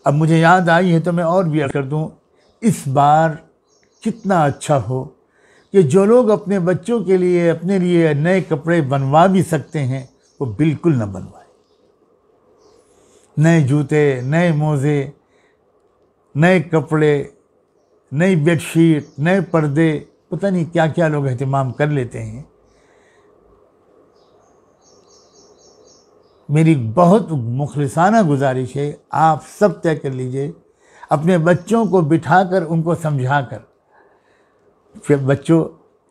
अब मुझे याद आई है तो मैं और भी अर्ज़ कर दूँ, इस बार कितना अच्छा हो कि जो लोग अपने बच्चों के लिए अपने लिए नए कपड़े बनवा भी सकते हैं वो बिल्कुल न बनवाएं। नए जूते, नए मोज़े, नए कपड़े, नई बेडशीट, नए पर्दे, पता नहीं क्या क्या लोग एहतमाम कर लेते हैं। मेरी बहुत मुखलिसाना गुजारिश है, आप सब तय कर लीजिए, अपने बच्चों को बिठाकर उनको समझाकर, फिर बच्चों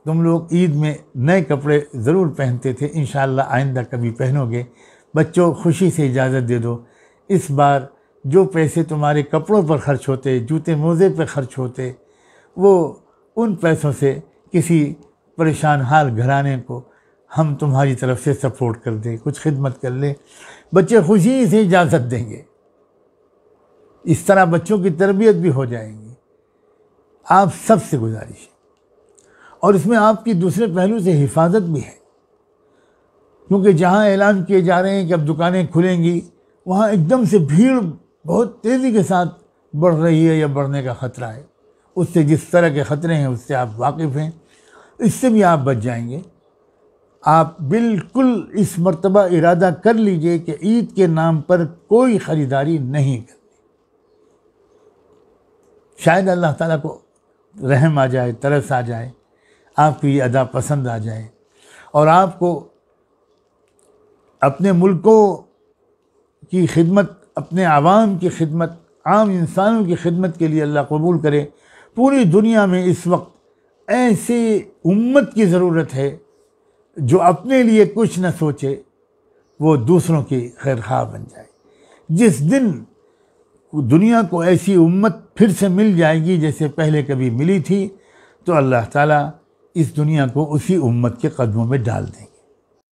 तुम लोग ईद में नए कपड़े ज़रूर पहनते थे, इंशाअल्लाह आइंदा कभी पहनोगे। बच्चों खुशी से इजाज़त दे दो, इस बार जो पैसे तुम्हारे कपड़ों पर खर्च होते, जूते मोज़े पर खर्च होते, वो उन पैसों से किसी परेशान हाल घराने को हम तुम्हारी तरफ से सपोर्ट कर दें, कुछ खिदमत कर ले, बच्चे खुशी से इजाज़त देंगे। इस तरह बच्चों की तरबियत भी हो जाएगी। आप सबसे गुजारिश है, और इसमें आपकी दूसरे पहलू से हिफाजत भी है, क्योंकि जहाँ ऐलान किए जा रहे हैं कि अब दुकानें खुलेंगी, वहाँ एकदम से भीड़ बहुत तेज़ी के साथ बढ़ रही है या बढ़ने का ख़तरा है। उससे जिस तरह के ख़तरे हैं उससे आप वाकिफ़ हैं, इससे भी आप बच जाएंगे। आप बिल्कुल इस मर्तबा इरादा कर लीजिए कि ईद के नाम पर कोई ख़रीदारी नहीं करनी। शायद अल्लाह ताला को रहम आ जाए, तरस आ जाए, आपकी ये अदा पसंद आ जाए और आपको अपने मुल्कों की खिदमत, अपने आवाम की खिदमत, आम इंसानों की खिदमत के लिए अल्लाह कबूल करे। पूरी दुनिया में इस वक्त ऐसी उम्मत की ज़रूरत है जो अपने लिए कुछ न सोचे, वो दूसरों की खैरख्वाह बन जाए। जिस दिन दुनिया को ऐसी उम्मत फिर से मिल जाएगी जैसे पहले कभी मिली थी, तो अल्लाह ताला इस दुनिया को उसी उम्मत के कदमों में डाल देंगे।